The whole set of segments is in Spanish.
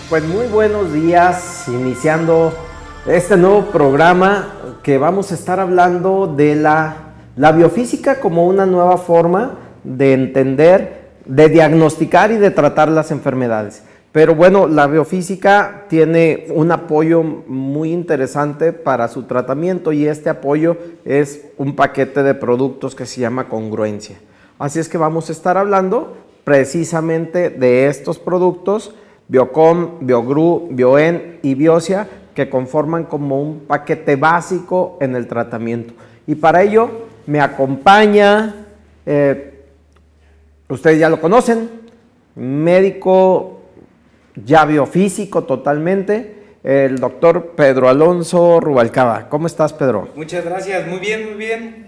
Pues muy buenos días, iniciando este nuevo programa que vamos a estar hablando de la biofísica como una nueva forma de entender, de diagnosticar y de tratar las enfermedades. Pero bueno, la biofísica tiene un apoyo muy interesante para su tratamiento y este apoyo es un paquete de productos que se llama congruencia. Así es que vamos a estar hablando precisamente de estos productos, Biocom, Biogru, Bioen y Biosia, que conforman como un paquete básico en el tratamiento. Y para ello me acompaña, ustedes ya lo conocen, médico ya biofísico totalmente, el doctor Pedro Alonso Rubalcaba. ¿Cómo estás, Pedro? Muchas gracias, muy bien, muy bien.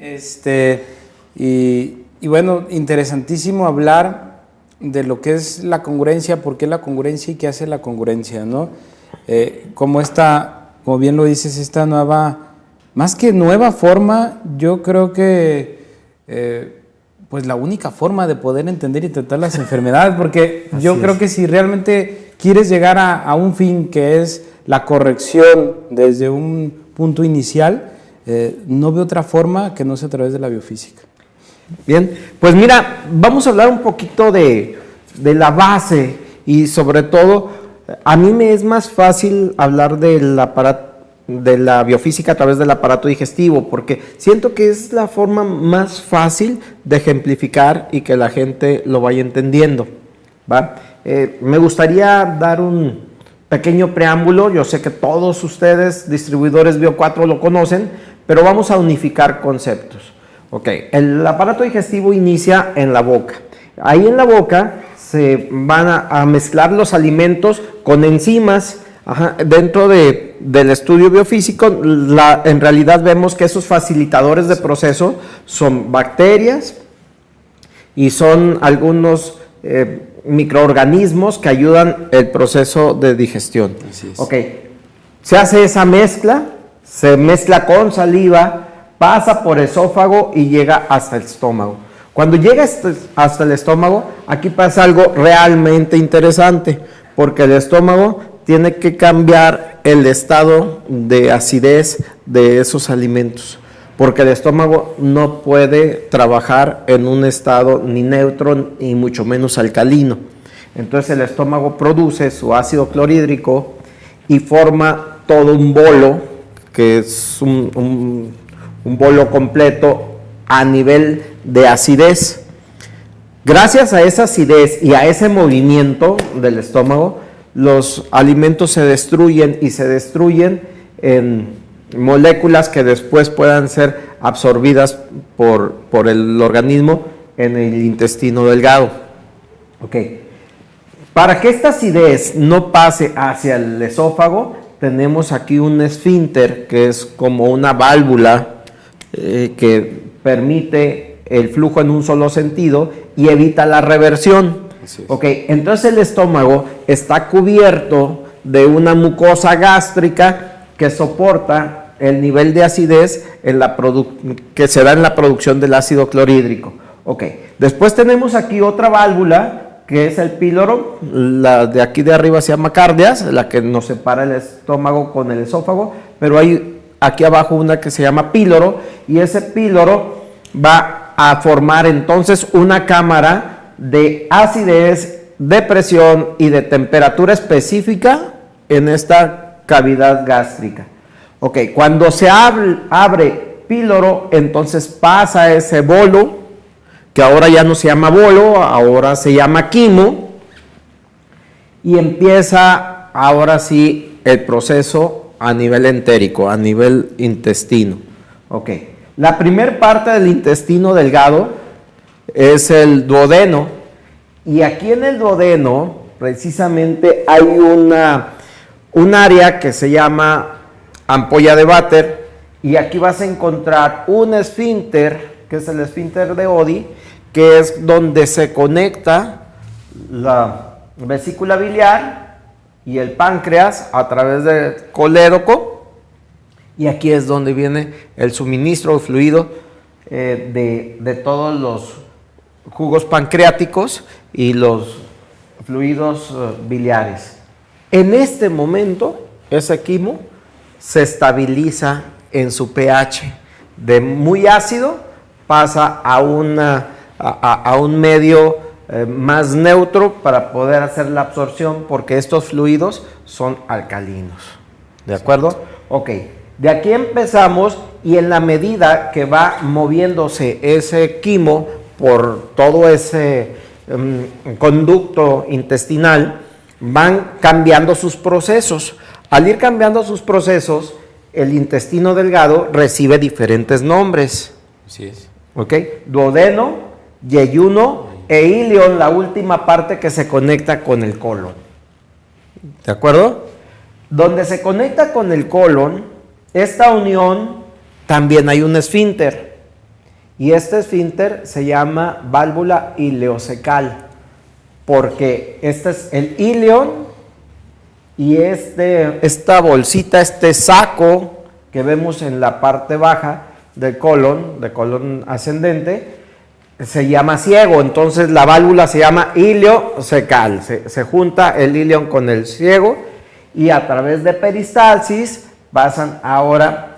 Y bueno, interesantísimo hablar de lo que es la congruencia, por qué la congruencia y qué hace la congruencia, ¿no? Como bien lo dices, esta nueva, más que nueva forma, yo creo que pues la única forma de poder entender y tratar las enfermedades, porque yo creo que si realmente quieres llegar a un fin que es la corrección desde un punto inicial, no veo otra forma que no sea a través de la biofísica. Bien, pues mira, vamos a hablar un poquito de la base y sobre todo, a mí me es más fácil hablar del aparato, de la biofísica a través del aparato digestivo, porque siento que es la forma más fácil de ejemplificar y que la gente lo vaya entendiendo, ¿va? Me gustaría dar un pequeño preámbulo. Yo sé que todos ustedes, distribuidores Bio4, lo conocen, pero vamos a unificar conceptos. Ok, el aparato digestivo inicia en la boca. Ahí en la boca se van a mezclar los alimentos con enzimas. Dentro del estudio biofísico, en realidad vemos que esos facilitadores de proceso son bacterias y son algunos microorganismos que ayudan el proceso de digestión. Así es. Ok, se hace esa mezcla, se mezcla con saliva, pasa por esófago y llega hasta el estómago. Cuando llega hasta el estómago, aquí pasa algo realmente interesante, porque el estómago tiene que cambiar el estado de acidez de esos alimentos, porque el estómago no puede trabajar en un estado ni neutro ni mucho menos alcalino. Entonces el estómago produce su ácido clorhídrico y forma todo un bolo, que es un bolo completo a nivel de acidez. Gracias a esa acidez y a ese movimiento del estómago, los alimentos se destruyen y se destruyen en moléculas que después puedan ser absorbidas por el organismo en el intestino delgado. Okay. Para que esta acidez no pase hacia el esófago, tenemos aquí un esfínter que es como una válvula que permite el flujo en un solo sentido y evita la reversión. Okay, entonces el estómago está cubierto de una mucosa gástrica que soporta el nivel de acidez que se da en la producción del ácido clorhídrico. Okay. Después tenemos aquí otra válvula que es el píloro, la de aquí de arriba se llama cardias, la que nos separa el estómago con el esófago, pero hay aquí abajo una que se llama píloro, y ese píloro va a formar entonces una cámara de acidez, de presión y de temperatura específica en esta cavidad gástrica. Ok, cuando se abre píloro, entonces pasa ese bolo, que ahora ya no se llama bolo, ahora se llama quimo, y empieza ahora sí el proceso a nivel entérico, a nivel intestino. Ok, la primera parte del intestino delgado es el duodeno, y aquí en el duodeno precisamente hay un área que se llama ampolla de Vater, y aquí vas a encontrar un esfínter, que es el esfínter de Oddi, que es donde se conecta la vesícula biliar y el páncreas a través del colédoco, y aquí es donde viene el suministro de fluido de todos los jugos pancreáticos y los fluidos biliares. En este momento, ese quimo se estabiliza en su pH. De muy ácido pasa a un medio más neutro para poder hacer la absorción, porque estos fluidos son alcalinos. ¿De acuerdo? Ok. De aquí empezamos, y en la medida que va moviéndose ese quimo por todo ese conducto intestinal, van cambiando sus procesos. Al ir cambiando sus procesos, el intestino delgado recibe diferentes nombres. Así es. ¿Ok? Duodeno, yeyuno e ilion, la última parte que se conecta con el colon. ¿De acuerdo? Donde se conecta con el colon, esta unión, también hay un esfínter. Y este esfínter se llama válvula ileocecal, porque este es el ilion, y esta bolsita, este saco que vemos en la parte baja del colon, de colon ascendente, se llama ciego. Entonces la válvula se llama ileocecal. Se junta el ilion con el ciego, y a través de peristalsis pasan ahora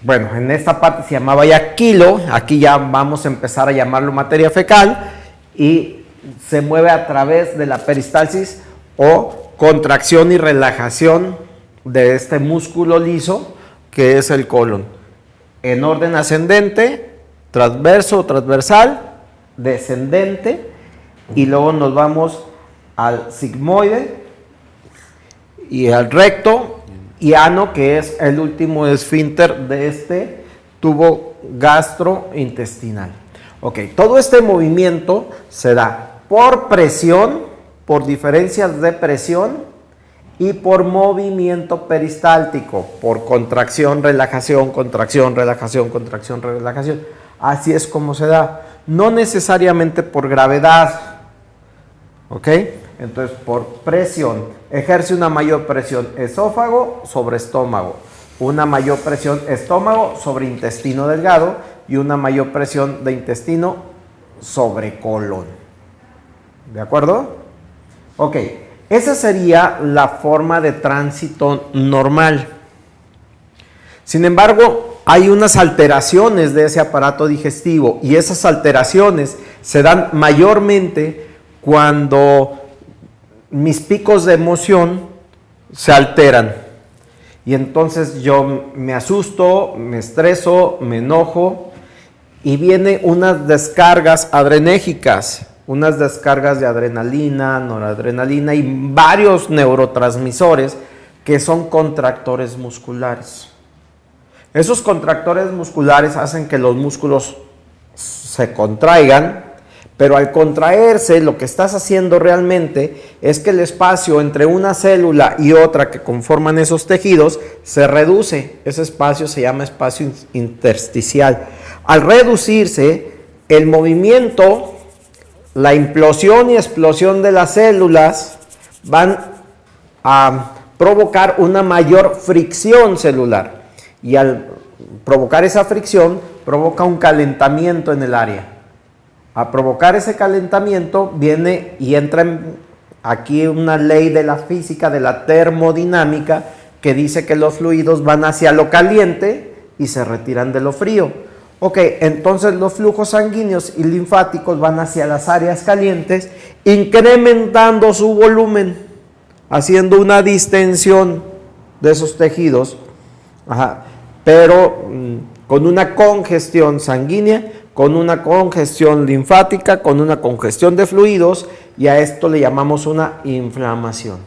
bueno, en esta parte se llamaba ya quilo, aquí ya vamos a empezar a llamarlo materia fecal, y se mueve a través de la peristalsis o contracción y relajación de este músculo liso que es el colon, en orden ascendente, transverso o transversal, descendente, y luego nos vamos al sigmoide y al recto y ano, que es el último esfínter de este tubo gastrointestinal. Ok, todo este movimiento se da por presión, por diferencias de presión, y por movimiento peristáltico, por contracción, relajación, contracción, relajación, contracción, relajación. Así es como se da, no necesariamente por gravedad. ¿Ok? Entonces, por presión, ejerce una mayor presión esófago sobre estómago, una mayor presión estómago sobre intestino delgado, y una mayor presión de intestino sobre colon. ¿De acuerdo? Ok, esa sería la forma de tránsito normal. Sin embargo, hay unas alteraciones de ese aparato digestivo, y esas alteraciones se dan mayormente cuando mis picos de emoción se alteran. Y entonces yo me asusto, me estreso, me enojo, y vienen unas descargas adrenérgicas, unas descargas de adrenalina, noradrenalina y varios neurotransmisores que son contractores musculares. Esos contractores musculares hacen que los músculos se contraigan, pero al contraerse, lo que estás haciendo realmente es que el espacio entre una célula y otra que conforman esos tejidos se reduce. Ese espacio se llama espacio intersticial. Al reducirse, el movimiento, la implosión y explosión de las células van a provocar una mayor fricción celular. Y al provocar esa fricción, provoca un calentamiento en el área. A provocar ese calentamiento viene y entra aquí una ley de la física, de la termodinámica, que dice que los fluidos van hacia lo caliente y se retiran de lo frío. Ok, entonces los flujos sanguíneos y linfáticos van hacia las áreas calientes, incrementando su volumen, haciendo una distensión de esos tejidos, pero con una congestión sanguínea, con una congestión linfática, con una congestión de fluidos, y a esto le llamamos una inflamación.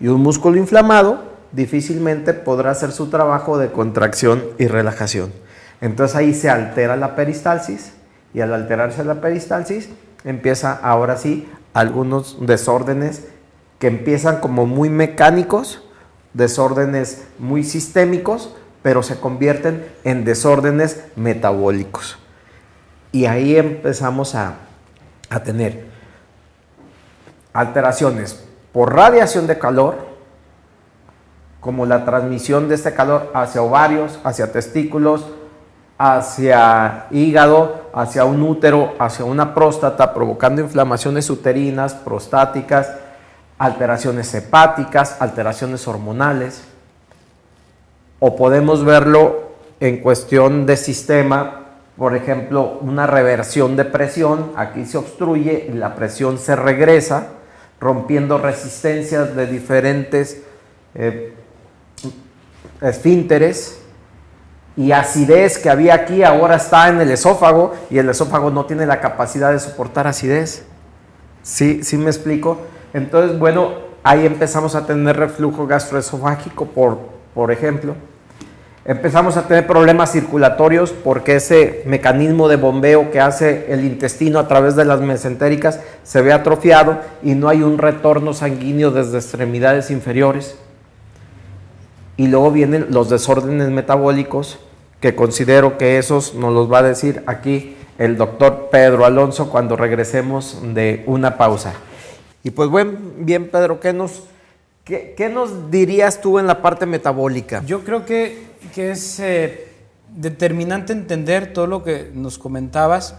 Y un músculo inflamado difícilmente podrá hacer su trabajo de contracción y relajación. Entonces ahí se altera la peristalsis, y al alterarse la peristalsis empieza ahora sí algunos desórdenes que empiezan como muy mecánicos, desórdenes muy sistémicos, pero se convierten en desórdenes metabólicos. Y ahí empezamos a tener alteraciones por radiación de calor, como la transmisión de este calor hacia ovarios, hacia testículos, hacia hígado, hacia un útero, hacia una próstata, provocando inflamaciones uterinas, prostáticas, alteraciones hepáticas, alteraciones hormonales. O podemos verlo en cuestión de sistema, por ejemplo, una reversión de presión. Aquí se obstruye y la presión se regresa, rompiendo resistencias de diferentes esfínteres, y acidez que había aquí ahora está en el esófago, y el esófago no tiene la capacidad de soportar acidez. ¿Sí me explico? Entonces, bueno, ahí empezamos a tener reflujo gastroesofágico, por ejemplo. Empezamos a tener problemas circulatorios porque ese mecanismo de bombeo que hace el intestino a través de las mesentéricas se ve atrofiado y no hay un retorno sanguíneo desde extremidades inferiores. Y luego vienen los desórdenes metabólicos, que considero que esos nos los va a decir aquí el doctor Pedro Alonso cuando regresemos de una pausa. Y pues bien Pedro, ¿qué nos dirías tú en la parte metabólica? Yo creo que es determinante entender todo lo que nos comentabas,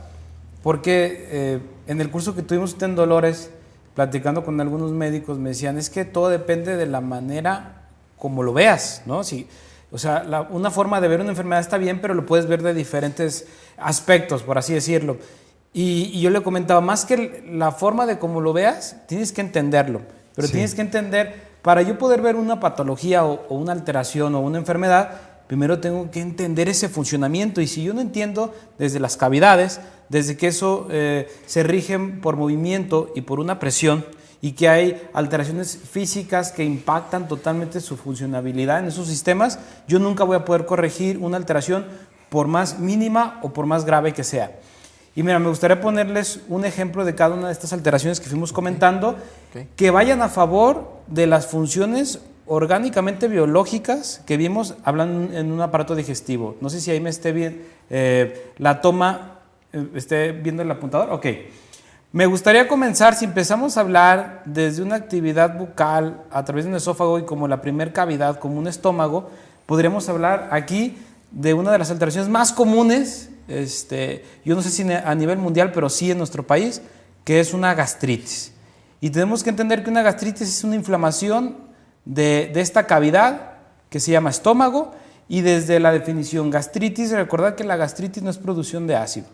porque en el curso que tuvimos en Dolores, platicando con algunos médicos, me decían, es que todo depende de la manera como lo veas, ¿no? Si, o sea, una forma de ver una enfermedad está bien, pero lo puedes ver de diferentes aspectos, por así decirlo. Y yo le comentaba, más que la forma de cómo lo veas, tienes que entenderlo. Pero sí, tienes que entender, para yo poder ver una patología o una alteración o una enfermedad, primero tengo que entender ese funcionamiento. Y si yo no entiendo desde las cavidades, desde que eso se rigen por movimiento y por una presión, y que hay alteraciones físicas que impactan totalmente su funcionabilidad en esos sistemas, yo nunca voy a poder corregir una alteración por más mínima o por más grave que sea. Y mira, me gustaría ponerles un ejemplo de cada una de estas alteraciones que fuimos comentando, que vayan a favor de las funciones orgánicamente biológicas que vimos hablando en un aparato digestivo. No sé si ahí me esté bien la toma, esté viendo el apuntador. Ok. Me gustaría comenzar, si empezamos a hablar desde una actividad bucal a través de un esófago y como la primer cavidad, como un estómago, podríamos hablar aquí de una de las alteraciones más comunes, yo no sé si a nivel mundial, pero sí en nuestro país, que es una gastritis. Y tenemos que entender que una gastritis es una inflamación de esta cavidad que se llama estómago, y desde la definición gastritis, recordad que la gastritis no es producción de ácido.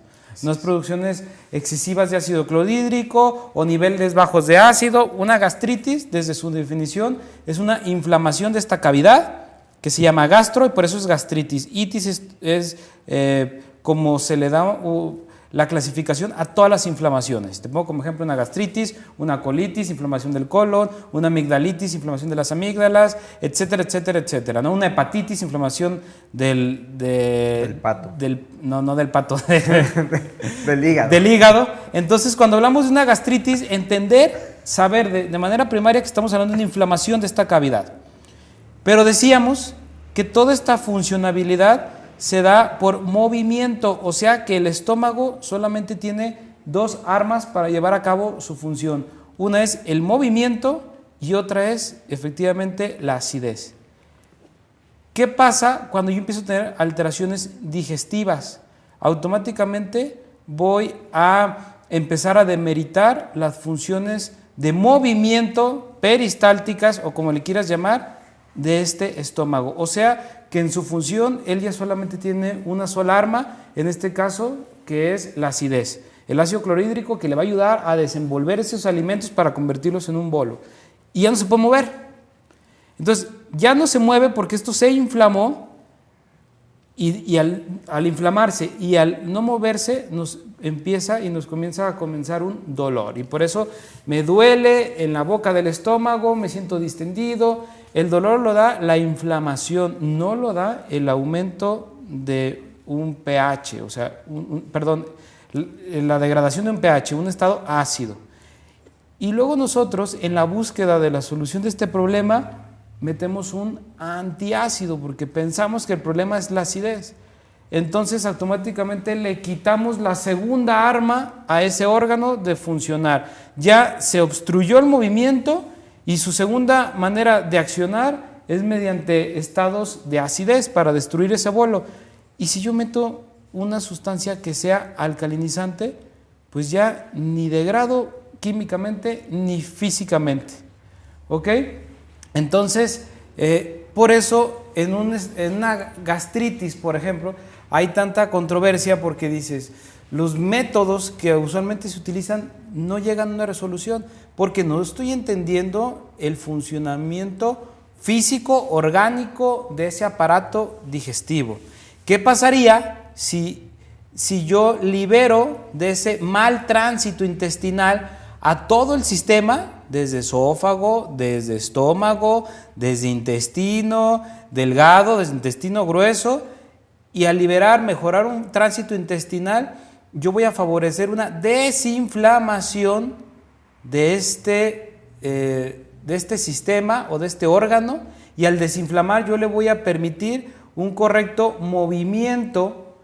No es producciones excesivas de ácido clorhídrico o niveles bajos de ácido. Una gastritis, desde su definición, es una inflamación de esta cavidad que se llama gastro, y por eso es gastritis. Itis es como se le da la clasificación a todas las inflamaciones. Te pongo como ejemplo una gastritis, una colitis, inflamación del colon, una amigdalitis, inflamación de las amígdalas, etcétera, etcétera, etcétera, ¿no? Una hepatitis, inflamación del pato. No del pato, del hígado. Del hígado. Entonces, cuando hablamos de una gastritis, entender, saber de manera primaria que estamos hablando de una inflamación de esta cavidad. Pero decíamos que toda esta funcionabilidad se da por movimiento, o sea que el estómago solamente tiene dos armas para llevar a cabo su función. Una es el movimiento y otra es efectivamente la acidez. ¿Qué pasa cuando yo empiezo a tener alteraciones digestivas? Automáticamente voy a empezar a demeritar las funciones de movimiento peristálticas, o como le quieras llamar, de este estómago. O sea que en su función él ya solamente tiene una sola arma, en este caso que es la acidez. El ácido clorhídrico, que le va a ayudar a desenvolver esos alimentos para convertirlos en un bolo. Y ya no se puede mover. Entonces ya no se mueve porque esto se inflamó, y al inflamarse y al no moverse nos comienza a comenzar un dolor. Y por eso me duele en la boca del estómago, me siento distendido. El dolor lo da la inflamación, no lo da el aumento de un pH, o sea, la degradación de un pH, un estado ácido. Y luego nosotros, en la búsqueda de la solución de este problema, metemos un antiácido porque pensamos que el problema es la acidez. Entonces automáticamente le quitamos la segunda arma a ese órgano de funcionar. Ya se obstruyó el movimiento y su segunda manera de accionar es mediante estados de acidez para destruir ese bolo. Y si yo meto una sustancia que sea alcalinizante, pues ya ni de grado químicamente ni físicamente. ¿Ok? Entonces, por eso en una gastritis, por ejemplo, hay tanta controversia porque dices, los métodos que usualmente se utilizan no llegan a una resolución porque no estoy entendiendo el funcionamiento físico, orgánico de ese aparato digestivo. ¿Qué pasaría si yo libero de ese mal tránsito intestinal a todo el sistema, desde esófago, desde estómago, desde intestino delgado, desde intestino grueso, y al liberar, mejorar un tránsito intestinal, yo voy a favorecer una desinflamación de este sistema o de este órgano, y al desinflamar yo le voy a permitir un correcto movimiento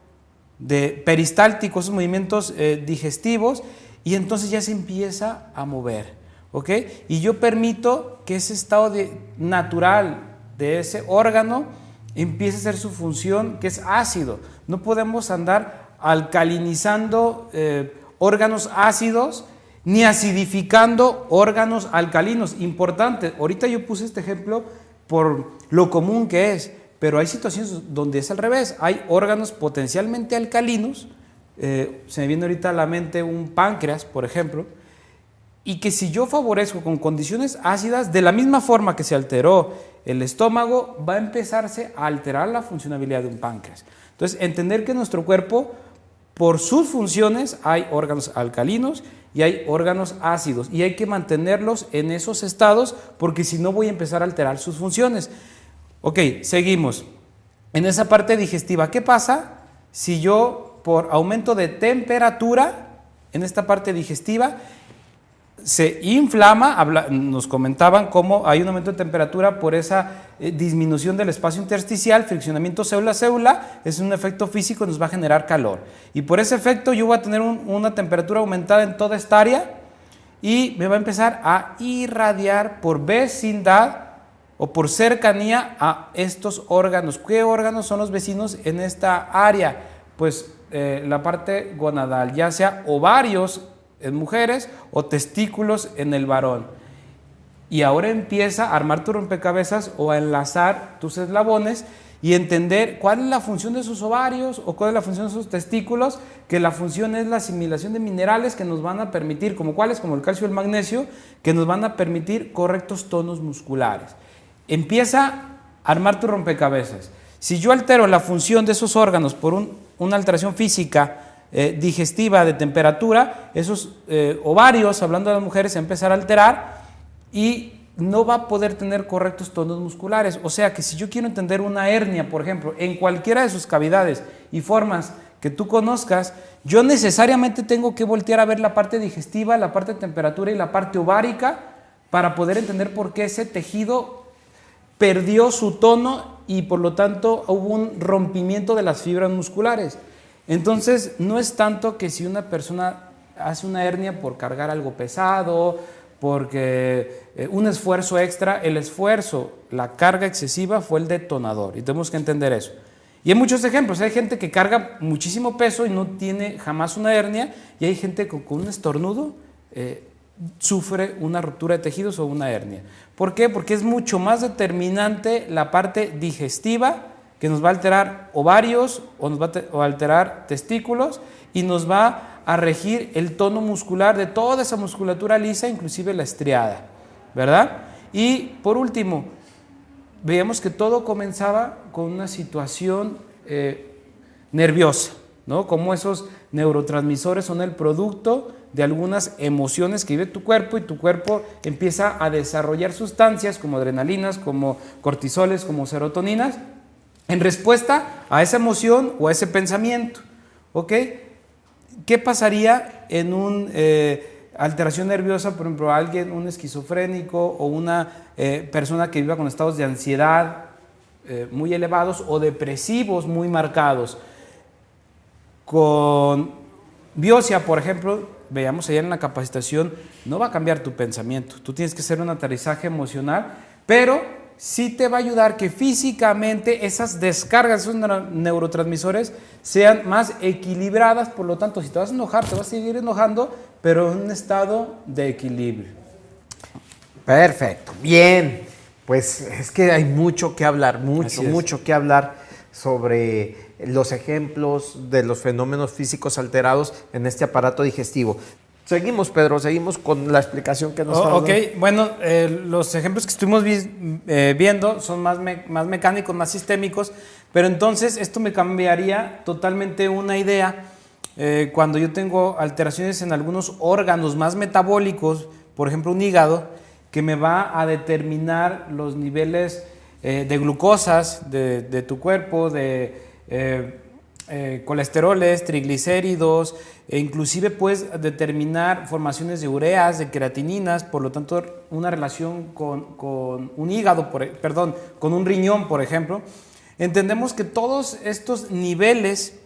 peristáltico, esos movimientos digestivos, y entonces ya se empieza a mover, ¿ok? Y yo permito que ese estado natural de ese órgano empiece a hacer su función, que es ácido. No podemos andar alcalinizando órganos ácidos ni acidificando órganos alcalinos. Importante, ahorita yo puse este ejemplo por lo común que es, pero hay situaciones donde es al revés. Hay órganos potencialmente alcalinos, se me viene ahorita a la mente un páncreas, por ejemplo, y que si yo favorezco con condiciones ácidas, de la misma forma que se alteró el estómago, va a empezarse a alterar la funcionabilidad de un páncreas. Entonces, entender que nuestro cuerpo, por sus funciones, hay órganos alcalinos y hay órganos ácidos, y hay que mantenerlos en esos estados porque si no voy a empezar a alterar sus funciones. Ok, seguimos. En esa parte digestiva, ¿qué pasa si yo, por aumento de temperatura, en esta parte digestiva, se inflama? Nos comentaban cómo hay un aumento de temperatura por esa disminución del espacio intersticial, friccionamiento célula-célula, es un efecto físico, nos va a generar calor. Y por ese efecto yo voy a tener una temperatura aumentada en toda esta área y me va a empezar a irradiar por vecindad o por cercanía a estos órganos. ¿Qué órganos son los vecinos en esta área? Pues la parte gonadal, ya sea ovarios en mujeres o testículos en el varón. Y ahora empieza a armar tu rompecabezas o a enlazar tus eslabones y entender cuál es la función de esos ovarios o cuál es la función de esos testículos, que la función es la asimilación de minerales que nos van a permitir, como cuáles, como el calcio y el magnesio, que nos van a permitir correctos tonos musculares. Empieza a armar tu rompecabezas. Si yo altero la función de esos órganos por una alteración física digestiva de temperatura, esos ovarios, hablando de las mujeres, se empezar a alterar y no va a poder tener correctos tonos musculares. O sea que si yo quiero entender una hernia, por ejemplo, en cualquiera de sus cavidades y formas que tú conozcas, yo necesariamente tengo que voltear a ver la parte digestiva, la parte de temperatura y la parte ovárica para poder entender por qué ese tejido perdió su tono y por lo tanto hubo un rompimiento de las fibras musculares. Entonces, no es tanto que si una persona hace una hernia por cargar algo pesado, porque un esfuerzo extra, el esfuerzo, la carga excesiva fue el detonador, y tenemos que entender eso. Y hay muchos ejemplos, hay gente que carga muchísimo peso y no tiene jamás una hernia, y hay gente que con un estornudo sufre una ruptura de tejidos o una hernia. ¿Por qué? Porque es mucho más determinante la parte digestiva, que nos va a alterar ovarios o nos va a alterar testículos y nos va a regir el tono muscular de toda esa musculatura lisa, inclusive la estriada, ¿verdad? Y por último, veíamos que todo comenzaba con una situación nerviosa, ¿no? Como esos neurotransmisores son el producto de algunas emociones que vive tu cuerpo y tu cuerpo empieza a desarrollar sustancias como adrenalinas, como cortisoles, como serotoninas, en respuesta a esa emoción o a ese pensamiento, ¿ok? ¿Qué pasaría en una alteración nerviosa, por ejemplo, alguien, un esquizofrénico o una persona que viva con estados de ansiedad muy elevados o depresivos muy marcados? Con Biosia, por ejemplo, veamos allá en la capacitación, no va a cambiar tu pensamiento, tú tienes que hacer un aterrizaje emocional, pero sí te va a ayudar que físicamente esas descargas, esos neurotransmisores sean más equilibradas. Por lo tanto, si te vas a enojar, te vas a seguir enojando, pero en un estado de equilibrio. Perfecto, bien. Pues es que hay mucho que hablar, mucho que hablar sobre los ejemplos de los fenómenos físicos alterados en este aparato digestivo. Seguimos, Pedro, seguimos con la explicación que nos está dando. Ok, bueno, los ejemplos que estuvimos viendo son más mecánicos, más sistémicos, pero entonces esto me cambiaría totalmente una idea. Cuando yo tengo alteraciones en algunos órganos más metabólicos, por ejemplo un hígado, que me va a determinar los niveles de glucosas de tu cuerpo, de colesteroles, triglicéridos, e inclusive puedes determinar formaciones de ureas, de creatininas, por lo tanto una relación con un hígado, con un riñón, por ejemplo. Entendemos que todos estos niveles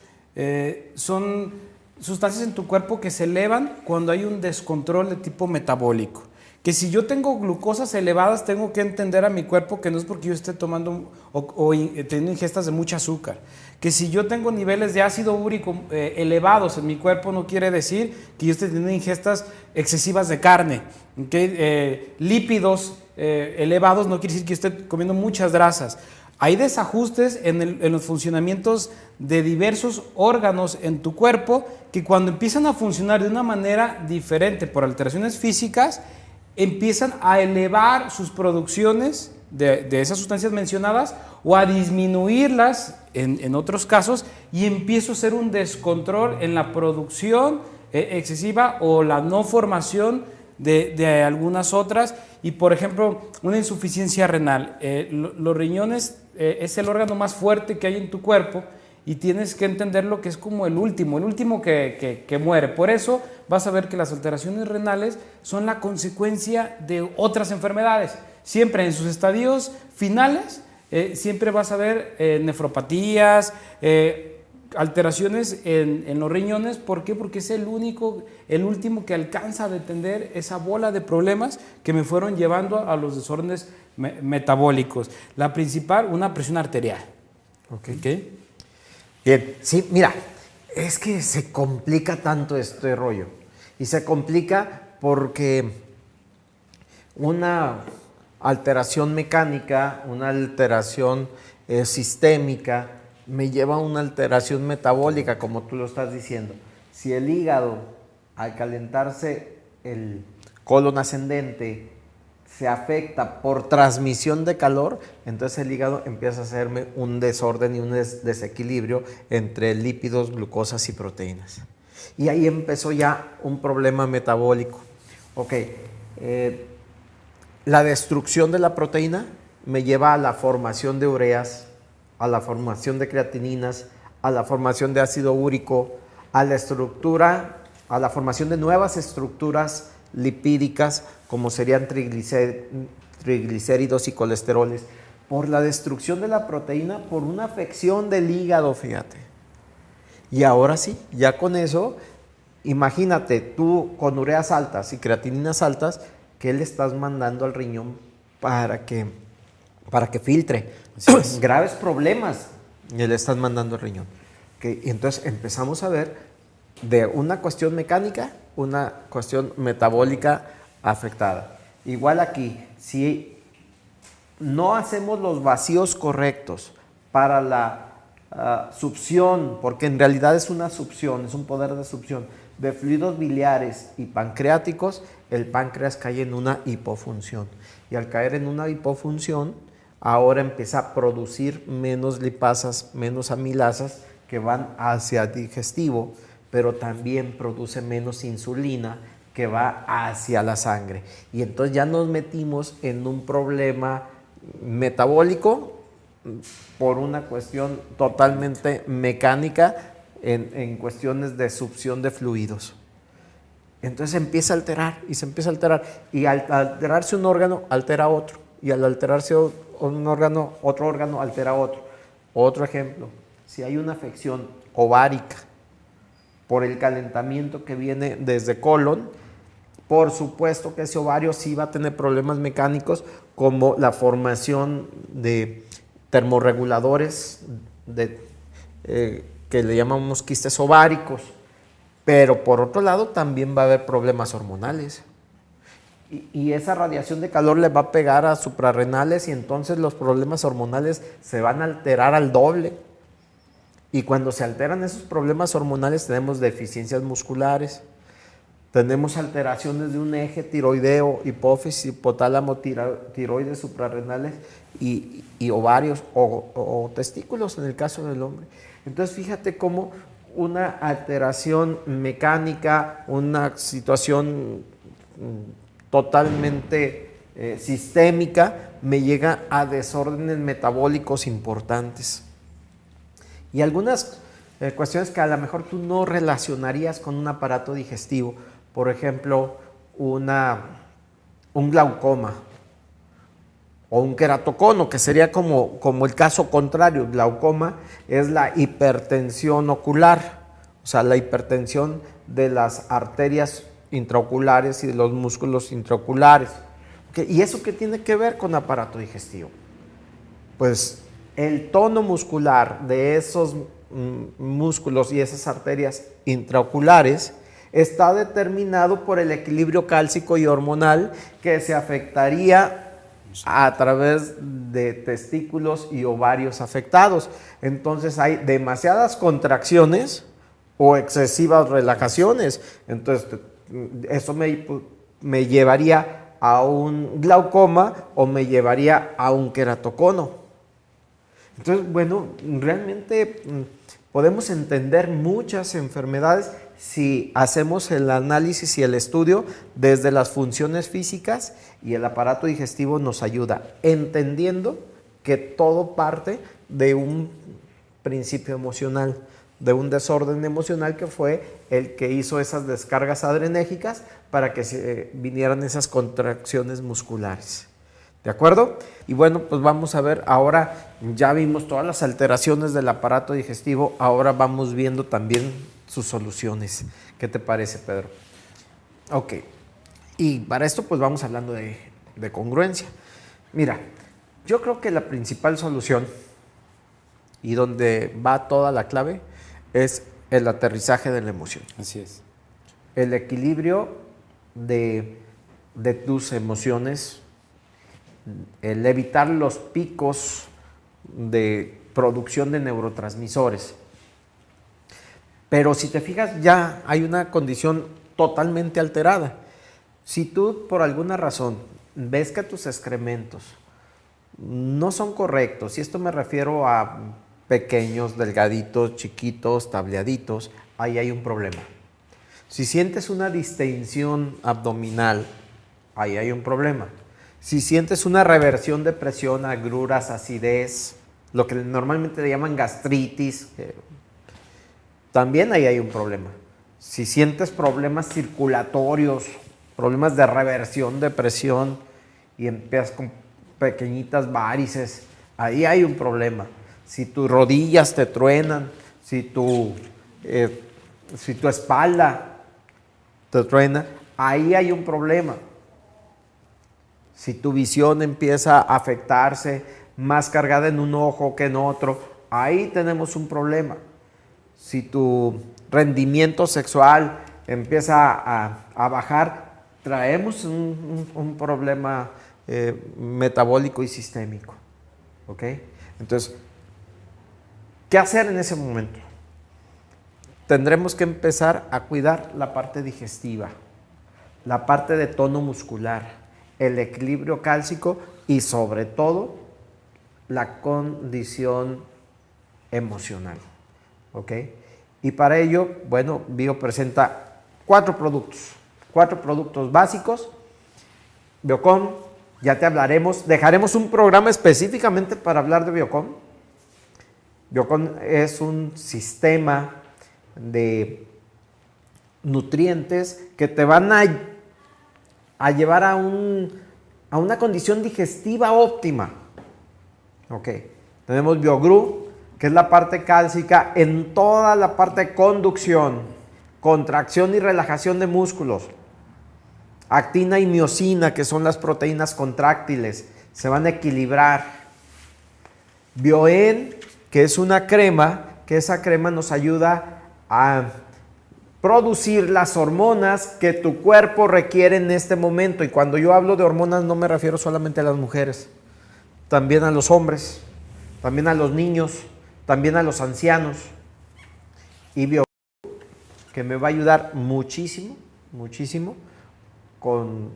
son sustancias en tu cuerpo que se elevan cuando hay un descontrol de tipo metabólico. Que si yo tengo glucosas elevadas, tengo que entender a mi cuerpo que no es porque yo esté tomando o teniendo ingestas de mucho azúcar. Que si yo tengo niveles de ácido úrico elevados en mi cuerpo, no quiere decir que yo esté teniendo ingestas excesivas de carne. ¿Okay? Lípidos elevados no quiere decir que yo esté comiendo muchas grasas. Hay desajustes en los funcionamientos de diversos órganos en tu cuerpo que cuando empiezan a funcionar de una manera diferente por alteraciones físicas, empiezan a elevar sus producciones de esas sustancias mencionadas o a disminuirlas en otros casos, y empiezo a hacer un descontrol en la producción excesiva o la no formación de algunas otras. Y por ejemplo, una insuficiencia renal. Los riñones es el órgano más fuerte que hay en tu cuerpo, y tienes que entenderlo que es como el último que muere. Por eso vas a ver que las alteraciones renales son la consecuencia de otras enfermedades. Siempre en sus estadios finales, siempre vas a ver nefropatías, alteraciones en los riñones. ¿Por qué? Porque es el último que alcanza a detener esa bola de problemas que me fueron llevando a los desórdenes metabólicos. La principal, una presión arterial. ¿Okay? Bien, sí, mira, es que se complica tanto este rollo. Y se complica porque una alteración mecánica, una alteración sistémica, me lleva a una alteración metabólica, como tú lo estás diciendo. Si el hígado, al calentarse el colon ascendente, se afecta por transmisión de calor, entonces el hígado empieza a hacerme un desorden y un desequilibrio entre lípidos, glucosas y proteínas. Y ahí empezó ya un problema metabólico. Ok, la destrucción de la proteína me lleva a la formación de ureas, a la formación de creatininas, a la formación de ácido úrico, a la formación de nuevas estructuras lipídicas, como serían triglicéridos y colesteroles, por la destrucción de la proteína, por una afección del hígado, fíjate. Y ahora sí, ya con eso, imagínate tú con ureas altas y creatininas altas, ¿qué le estás mandando al riñón para que filtre? Graves problemas le estás mandando al riñón. Y entonces empezamos a ver de una cuestión mecánica, una cuestión metabólica afectada. Igual aquí, si no hacemos los vacíos correctos para la succión, porque en realidad es una succión, es un poder de succión de fluidos biliares y pancreáticos, el páncreas cae en una hipofunción. Y al caer en una hipofunción, ahora empieza a producir menos lipasas, menos amilasas que van hacia el digestivo, pero también produce menos insulina que va hacia la sangre. Y entonces ya nos metimos en un problema metabólico por una cuestión totalmente mecánica en cuestiones de succión de fluidos. Entonces empieza a alterar y se empieza a alterar. Y al alterarse un órgano, altera otro. Y al alterarse un órgano, otro órgano altera otro. Otro ejemplo, si hay una afección ovárica por el calentamiento que viene desde colon, por supuesto que ese ovario sí va a tener problemas mecánicos como la formación de termorreguladores que le llamamos quistes ováricos, pero por otro lado también va a haber problemas hormonales. Y esa radiación de calor le va a pegar a suprarrenales y entonces los problemas hormonales se van a alterar al doble. Y cuando se alteran esos problemas hormonales tenemos deficiencias musculares, tenemos alteraciones de un eje tiroideo, hipófisis, hipotálamo, tiroides, suprarrenales y ovarios o testículos en el caso del hombre. Entonces fíjate cómo una alteración mecánica, una situación totalmente sistémica me llega a desórdenes metabólicos importantes. Y algunas cuestiones que a lo mejor tú no relacionarías con un aparato digestivo, por ejemplo, un glaucoma o un queratocono, que sería como el caso contrario. El glaucoma es la hipertensión ocular, o sea, la hipertensión de las arterias intraoculares y de los músculos intraoculares. ¿Y eso qué tiene que ver con aparato digestivo? Pues el tono muscular de esos músculos y esas arterias intraoculares está determinado por el equilibrio cálcico y hormonal que se afectaría a través de testículos y ovarios afectados. Entonces hay demasiadas contracciones o excesivas relajaciones. Entonces eso me llevaría a un glaucoma o me llevaría a un queratocono. Entonces, bueno, realmente podemos entender muchas enfermedades si hacemos el análisis y el estudio desde las funciones físicas, y el aparato digestivo nos ayuda, entendiendo que todo parte de un principio emocional, de un desorden emocional que fue el que hizo esas descargas adrenérgicas para que se vinieran esas contracciones musculares. ¿De acuerdo? Y bueno, pues vamos a ver, ahora ya vimos todas las alteraciones del aparato digestivo, ahora vamos viendo también sus soluciones. ¿Qué te parece, Pedro? Ok, y para esto pues vamos hablando de congruencia. Mira, yo creo que la principal solución y donde va toda la clave es el aterrizaje de la emoción. Así es. El equilibrio de tus emociones, el evitar los picos de producción de neurotransmisores. Pero si te fijas, ya hay una condición totalmente alterada. Si tú por alguna razón ves que tus excrementos no son correctos, y esto me refiero a pequeños, delgaditos, chiquitos, tableaditos, ahí hay un problema. Si sientes una distensión abdominal, ahí hay un problema. Si sientes una reversión de presión, agruras, acidez, lo que normalmente le llaman gastritis, también ahí hay un problema. Si sientes problemas circulatorios, problemas de reversión de presión y empiezas con pequeñitas varices, ahí hay un problema. Si tus rodillas te truenan, si tu espalda te truena, ahí hay un problema. Si tu visión empieza a afectarse, más cargada en un ojo que en otro, ahí tenemos un problema. Si tu rendimiento sexual empieza a bajar, traemos un problema metabólico y sistémico. ¿Ok? Entonces, ¿qué hacer en ese momento? Tendremos que empezar a cuidar la parte digestiva, la parte de tono muscular, el equilibrio cálcico y sobre todo la condición emocional. ¿Ok? Y para ello, bueno, Bio presenta 4 productos básicos. Biocon, ya te hablaremos, dejaremos un programa específicamente para hablar de Biocon. Biocon es un sistema de nutrientes que te van a llevar a una condición digestiva óptima. Ok, tenemos Biogru, que es la parte cálcica en toda la parte de conducción, contracción y relajación de músculos. Actina y miosina, que son las proteínas contráctiles, se van a equilibrar. Bioen, que es una crema, que esa crema nos ayuda a producir las hormonas que tu cuerpo requiere en este momento. Y cuando yo hablo de hormonas no me refiero solamente a las mujeres, también a los hombres, también a los niños, también a los ancianos. Y Bio, que me va a ayudar muchísimo, muchísimo con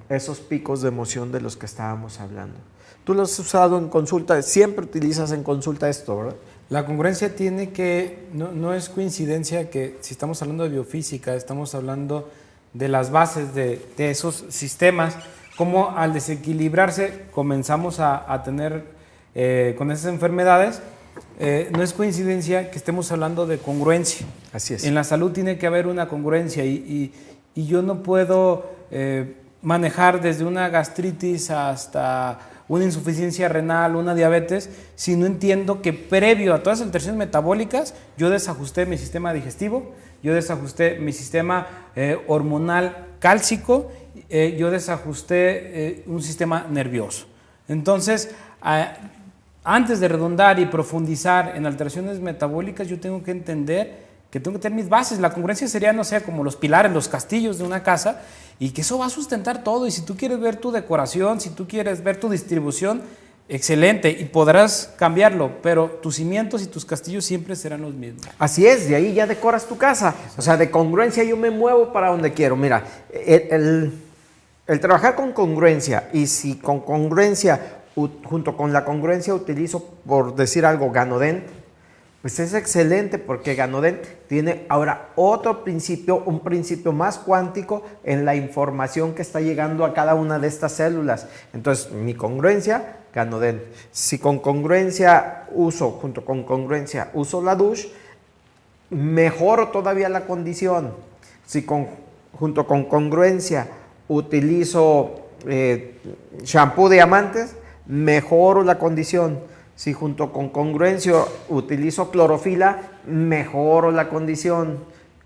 esos picos de emoción de los que estábamos hablando. Tú lo has usado en consulta, siempre utilizas en consulta esto, ¿verdad? La congruencia tiene que, no es coincidencia que si estamos hablando de biofísica, estamos hablando de las bases de esos sistemas, como al desequilibrarse comenzamos a tener con esas enfermedades. No es coincidencia que estemos hablando de congruencia. Así es. En la salud tiene que haber una congruencia y yo no puedo manejar desde una gastritis hasta una insuficiencia renal, una diabetes, si no entiendo que previo a todas las alteraciones metabólicas yo desajusté mi sistema digestivo, yo desajusté mi sistema hormonal cálcico, yo desajusté un sistema nervioso. Entonces, antes de redundar y profundizar en alteraciones metabólicas, yo tengo que entender que tengo que tener mis bases. La congruencia sería, no sé, como los pilares, los castillos de una casa, y que eso va a sustentar todo. Y si tú quieres ver tu decoración, si tú quieres ver tu distribución, excelente, y podrás cambiarlo, pero tus cimientos y tus castillos siempre serán los mismos. Así es, de ahí ya decoras tu casa. O sea, de congruencia yo me muevo para donde quiero. Mira, el trabajar con congruencia, y si con congruencia, junto con la congruencia utilizo, por decir algo, Ganodent, pues es excelente, porque Ganodent tiene ahora otro principio, un principio más cuántico en la información que está llegando a cada una de estas células. Entonces, mi congruencia, Ganodent. Si con congruencia junto con congruencia uso la douche, mejoro todavía la condición. Si junto con congruencia utilizo shampoo Diamantes, mejoro la condición. Si junto con congruencia utilizo clorofila, mejoro la condición.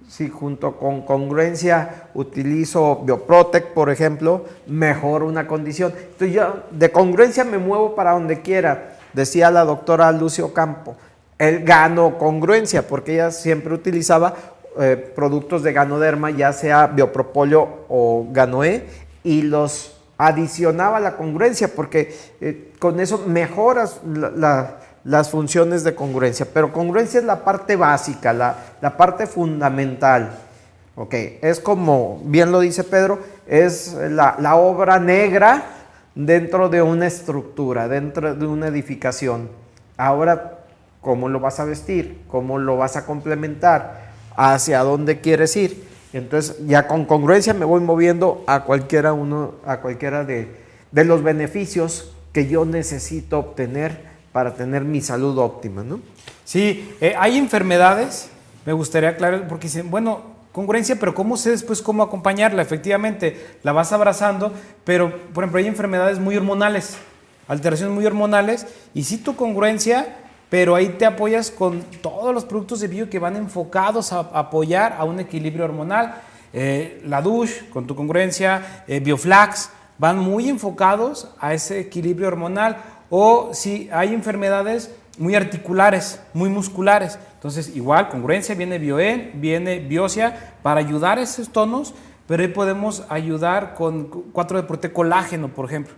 Si junto con congruencia utilizo Bioprotect, por ejemplo, mejoro una condición. Entonces yo de congruencia me muevo para donde quiera. Decía la doctora Lucio Campo, el ganocongruencia, porque ella siempre utilizaba productos de Ganoderma, ya sea Biopropóleo o Ganoe, y los adicionaba la congruencia, porque con eso mejoras las funciones de congruencia. Pero congruencia es la parte básica, la parte fundamental. Okay. Es como bien lo dice Pedro, es la obra negra dentro de una estructura, dentro de una edificación. Ahora, ¿cómo lo vas a vestir? ¿Cómo lo vas a complementar? ¿Hacia dónde quieres ir? Entonces, ya con congruencia me voy moviendo a cualquiera de los beneficios que yo necesito obtener para tener mi salud óptima, ¿no? Sí, hay enfermedades, me gustaría aclarar, porque dicen, bueno, congruencia, pero ¿cómo sé después cómo acompañarla? Efectivamente, la vas abrazando, pero, por ejemplo, hay enfermedades muy hormonales, alteraciones muy hormonales, y sí tu congruencia, pero ahí te apoyas con todos los productos de bio que van enfocados a apoyar a un equilibrio hormonal. La douche, con tu congruencia, Bioflax, van muy enfocados a ese equilibrio hormonal. O si hay enfermedades muy articulares, muy musculares, entonces igual, congruencia, viene Bioen, viene Biosia para ayudar a esos tonos, pero ahí podemos ayudar con 4-deporte colágeno, por ejemplo,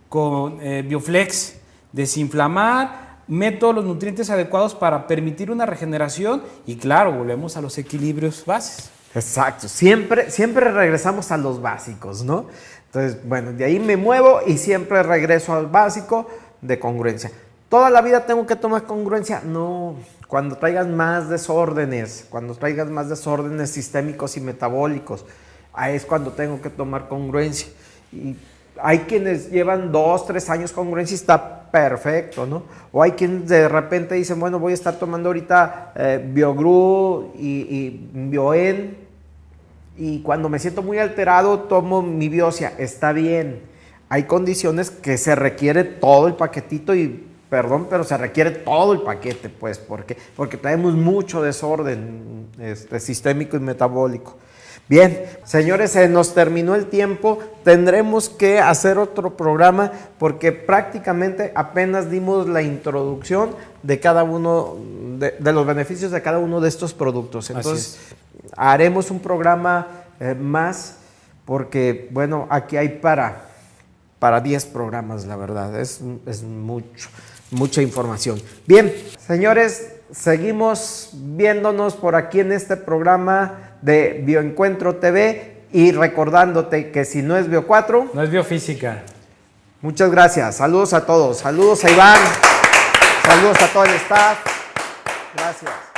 con Bioflex, desinflamar, meto los nutrientes adecuados para permitir una regeneración y claro, volvemos a los equilibrios bases. Exacto, siempre regresamos a los básicos, ¿no? Entonces, bueno, de ahí me muevo y siempre regreso al básico de congruencia. ¿Toda la vida tengo que tomar congruencia? No, cuando traigas más desórdenes sistémicos y metabólicos, ahí es cuando tengo que tomar congruencia. Y hay quienes llevan 2-3 años congruencia y está perfecto, ¿no? O hay quienes de repente dicen, bueno, voy a estar tomando ahorita Biogru y Bioen, y cuando me siento muy alterado tomo mi Biosia. Está bien. Hay condiciones que se requiere todo el paquetito y, perdón, pero se requiere todo el paquete, pues, porque traemos mucho desorden sistémico y metabólico. Bien, señores, se nos terminó el tiempo. Tendremos que hacer otro programa porque prácticamente apenas dimos la introducción de cada uno de los beneficios de cada uno de estos productos. Entonces, haremos un programa más porque, bueno, aquí hay para 10 programas, la verdad. Es mucha información. Bien, señores, seguimos viéndonos por aquí en este programa de Bioencuentro TV y recordándote que si no es Bio4, no es biofísica. Muchas gracias. Saludos a todos. Saludos a Iván. Saludos a todo el staff. Gracias.